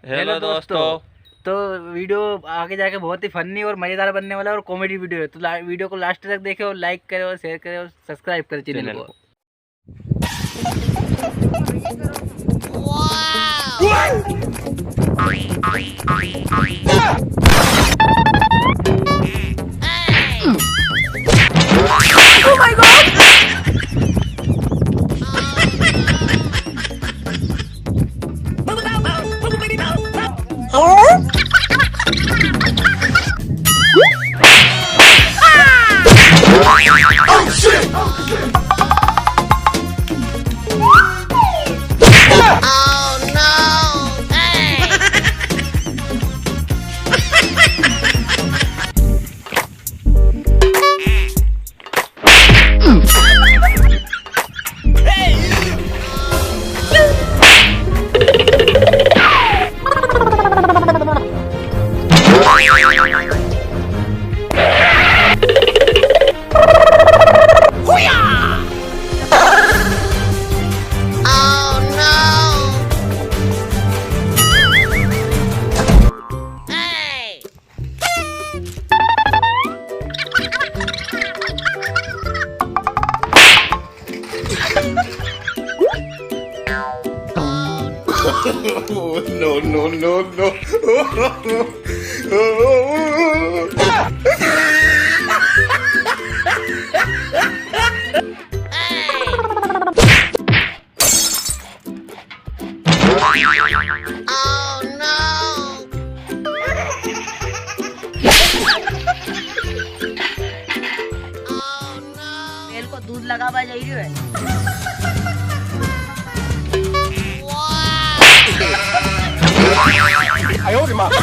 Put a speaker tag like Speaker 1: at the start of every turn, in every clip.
Speaker 1: Hello दोस्तों। तो video आगे जाके बहुत ही फनी और मज़ेदार बनने वाला है और कॉमेडी वीडियो है। तो वीडियो को लास्ट तक देखें और लाइक करें और शेयर करें और सब्सक्राइब करें चैनल को। Oh my God! Oh shit! Oh no! Hey!
Speaker 2: Oh, no, no, no, no.
Speaker 3: Oh no! Oh no!
Speaker 4: तेल को दूध लगावा जाई रही है।
Speaker 2: आयो रे माँ।
Speaker 1: जैसे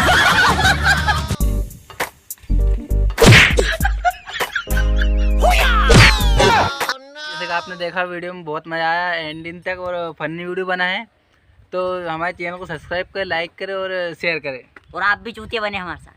Speaker 1: कि आपने देखा वीडियो में बहुत मज़ा आया एंडिंग तक और फनी वीडियो बना है। तो हमारे चैनल को सब्सक्राइब करें, लाइक करें और शेयर करें।
Speaker 4: और आप भी चूतिया बने हमारे साथ।